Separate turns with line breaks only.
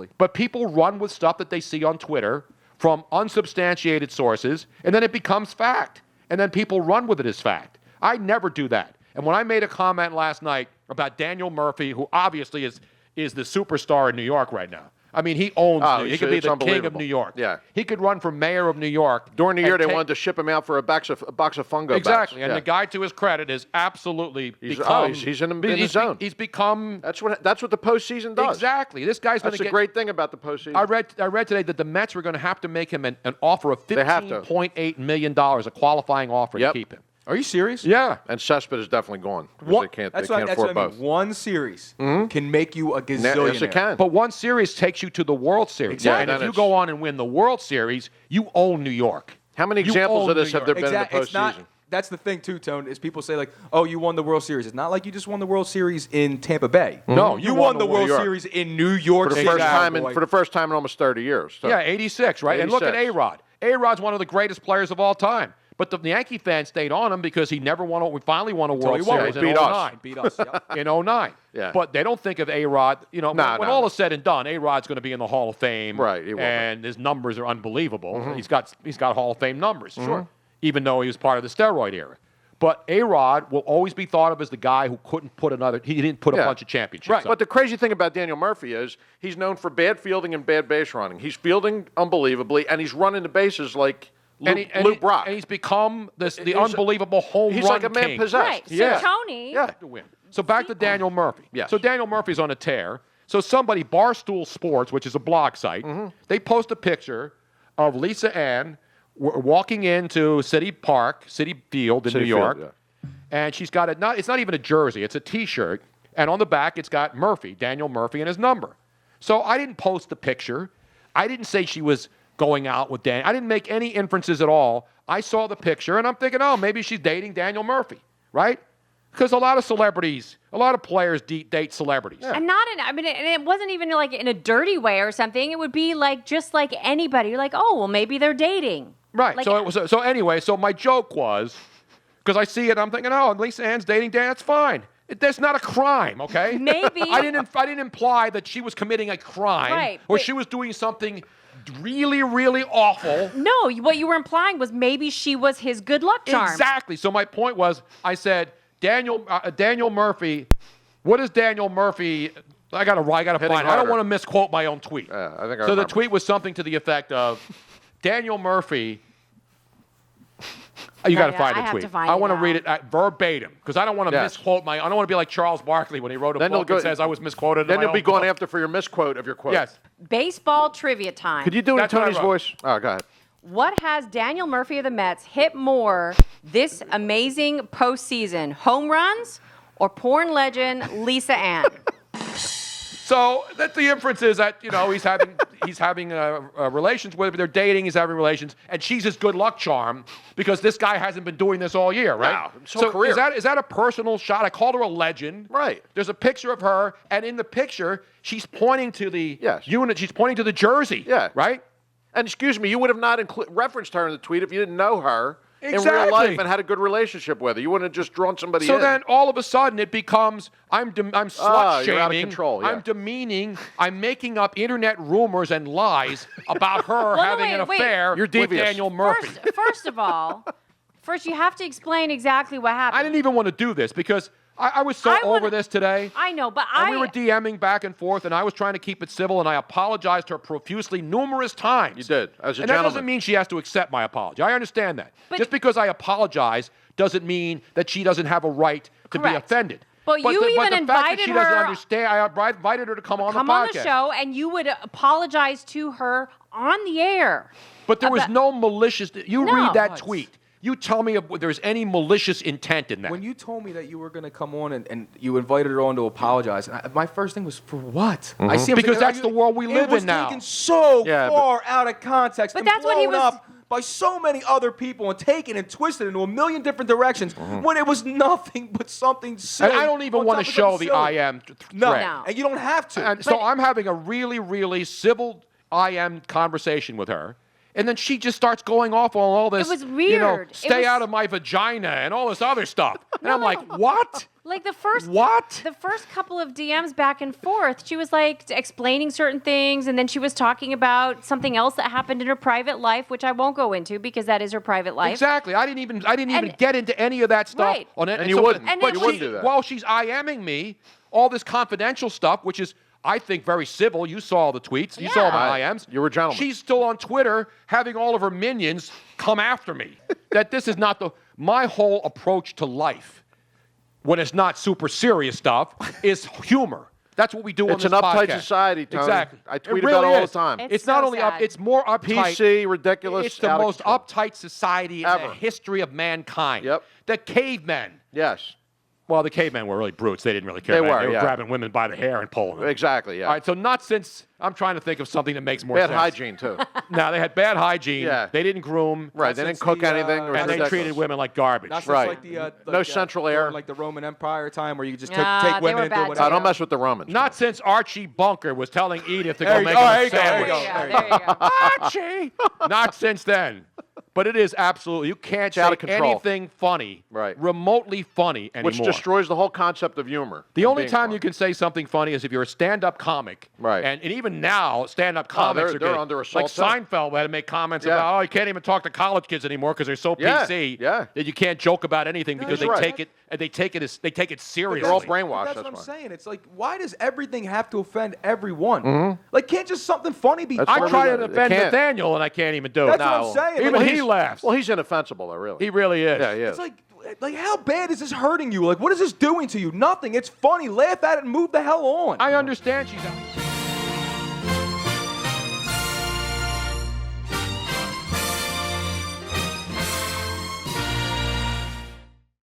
Absolutely.
But people run with stuff that they see on Twitter from unsubstantiated sources, and then it becomes fact. And then people run with it as fact. I never do that. And when I made a comment last night about Daniel Murphy, who obviously is the superstar in New York right now. I mean, he owns New York. He could be the king of New York.
Yeah.
He could run for mayor of New York.
During the year, they wanted to ship him out for a box of fungo
Exactly.
bats.
And the guy, to his credit, is absolutely
he's in the zone.
He's become...
That's what the postseason does.
Exactly. This guy's going to
get... That's the great thing about the postseason.
I read today that the Mets were going to have to make him an offer of $15.8 million, a qualifying offer to keep him.
Are you serious?
Yeah.
And Cespedes is definitely gone. They can't afford both.
One series can make you a gazillionaire.
Yes, it can.
But one series takes you to the World Series.
Exactly.
And if you go on and win the World Series, you own New York.
How many examples of this have there been in the postseason?
That's the thing, too, Tone, is people say, like, oh, you won the World Series. It's not like you just won the World Series in Tampa Bay.
No,
you won the World Series in New York
for the first time in almost 30 years. So.
Yeah, 86, right? 86. And look at A-Rod. A-Rod's one of the greatest players of all time. But the Yankee fans stayed on him because he never won. We finally won a World Series in 09.
Beat us. Yep.
In 09.
Yeah.
But they don't think of A-Rod. When all is said and done, A-Rod's going to be in the Hall of Fame.
Right.
And his numbers are unbelievable.
Mm-hmm.
He's got Hall of Fame numbers. Mm-hmm. Sure. Even though he was part of the steroid era. But A-Rod will always be thought of as the guy who couldn't put he didn't put a bunch of championships.
Right. But the crazy thing about Daniel Murphy is he's known for bad fielding and bad base running. He's fielding unbelievably, and he's running the bases like Lou Brock.
And he's become the unbelievable home run king.
He's like a man
king.
possessed.
Right. So Tony.
Yeah. To win. So back to Daniel Murphy.
Yes.
So Daniel Murphy's on a tear. So somebody, Barstool Sports, which is a blog site, they post a picture of Lisa Ann walking into City Field in New York.
Field, yeah.
And she's got it's not even a jersey, it's a T-shirt. And on the back, it's got Daniel Murphy, and his number. So I didn't post the picture. I didn't say she was going out with Dan. I didn't make any inferences at all. I saw the picture, and I'm thinking, oh, maybe she's dating Daniel Murphy, right? Because a lot of players date celebrities.
Yeah. And it wasn't even like in a dirty way or something. It would be like just like anybody. You're like, oh, well, maybe they're dating.
Right.
Like,
So my joke was, because I see it, I'm thinking, oh, Lisa Ann's dating Dan. That's fine. That's not a crime, okay?
Maybe.
I didn't imply that she was committing a crime,
right,
or she was doing something really, really awful.
No, what you were implying was maybe she was his good luck charm.
Exactly. So my point was, I said, Daniel Murphy. What is Daniel Murphy? I gotta find it. I don't want to misquote my own tweet. The tweet was something to the effect of, Daniel Murphy. You got to find the tweet. I want to read it verbatim because I don't want to misquote I don't want to be like Charles Barkley when he wrote a book that says I was misquoted.
Then you'll be going after for your misquote of your quote.
Yes.
Baseball trivia time.
Could you do it in Tony's voice? Oh, go ahead.
What has Daniel Murphy of the Mets hit more this amazing postseason? Home runs or porn legend Lisa Ann?
So that the inference is that he's having relations with her. They're dating. He's having relations, and she's his good luck charm because this guy hasn't been doing this all year, right?
Wow, so career.
Is that a personal shot? I called her a legend.
Right.
There's a picture of her, and in the picture, she's pointing to the unit. She's pointing to the jersey.
Yeah.
Right.
And excuse me, you would have not referenced her in the tweet if you didn't know her in real life and had a good relationship with her. You wouldn't have just drawn somebody in.
So then all of a sudden it becomes, I'm slut-shaming.
You're out of control, yeah.
I'm demeaning. I'm making up internet rumors and lies about her having an affair with Daniel Murphy.
First of all, you have to explain exactly what happened.
I didn't even want to do this because I was so over this today.
I know, but
we were DMing back and forth, and I was trying to keep it civil, and I apologized to her profusely numerous times.
You did, as a
gentleman.
That
doesn't mean she has to accept my apology. I understand that. But just because I apologize doesn't mean that she doesn't have a right to be offended.
But you even invited
her. She doesn't understand. I invited her to come on the podcast.
Come on the show, and you would apologize to her on the air.
But there was no malicious. Read that tweet. You tell me if there's any malicious intent in that.
When you told me that you were going to come on and you invited her on to apologize, my first thing was, for what?
I see because that's the world we live in now.
It was taken so far out of context and blown up by so many other people and taken and twisted into a million different directions when it was nothing but something silly.
And I don't even want to show the IM thread.
No,
and you don't have to.
And so I'm having a really, really civil IM conversation with her. And then she just starts going off on all this.
It was
You know,
weird. It
stay
was-
out of my vagina and all this other stuff. And I'm like, what?
Like the first
What?
The first couple of DMs back and forth, she was like explaining certain things, and then she was talking about something else that happened in her private life, which I won't go into because that is her private life.
Exactly. I didn't even get into any of that stuff.
Right.
On it.
And you wouldn't.
And
But
then
You wouldn't do that.
while she's IMing me, all this confidential stuff, which is, I think, very civil. You saw the tweets. You saw my IMs.
You were a gentleman.
She's still on Twitter having all of her minions come after me. That this is not my whole approach to life, when it's not super serious stuff, is humor. That's what we do on
It's
this
an uptight
podcast.
society, Tony.
Exactly.
I
It
tweet
really
about it all
is.
the time.
It's
It's not
so
only
sad.
it's more uptight.
PC, ridiculous,
It's the
out of
most
control.
uptight society in
Ever.
the history of mankind.
Yep.
The cavemen.
Yes.
Well, the cavemen were really brutes. They didn't really care.
They
about it.
were,
They
yeah.
grabbing women by the hair and pulling them.
Exactly, yeah.
All right, so not since I'm trying to think of something that makes more
Bad
sense.
hygiene, too.
No, they had bad hygiene.
Yeah.
They didn't groom.
Right, they
Since
didn't cook
the,
anything. It was
And they
ridiculous.
treated women like garbage.
Not since
Right.
like the
No central air.
during, like the Roman Empire time where you could just
Nah,
take
they
women
were
and do
bad
whatever.
I don't mess with the Romans.
Not since Archie Bunker was telling Edith to
There
go
you
make
go.
him
There
a
you go. There you
sandwich.
go.
Yeah,
There you
there you go.
Archie! Not since then. But it is absolutely, you can't
It's out
say
of control.
anything funny,
Right.
remotely funny anymore.
Which destroys the whole concept of humor.
The only
Being
time
funny.
you can say something funny is if you're a stand-up comic.
Right.
And even now, stand-up comics
they're
are getting,
under
like
assault, too.
Seinfeld had to make comments
Yeah.
about, oh, you can't even talk to college kids anymore because they're so
Yeah,
PC
yeah.
that you can't joke about anything because they
he's right.
take it and they take it seriously.
They're all
But
brainwashed.
That's
That's
what I'm
why.
saying. It's like, why does everything have to offend everyone? Like, can't just something funny be?
That's
I
where
try
we-
to
they
defend
can't.
Nathaniel and I can't even do
That's
it.
what
No.
I'm saying.
Even
Like,
he laughs.
Well, he's inoffensible, though, really.
He really is.
Yeah, he is.
It's like how bad is this hurting you? Like, what is this doing to you? Nothing. It's funny. Laugh at it and move the hell on.
I understand she's out.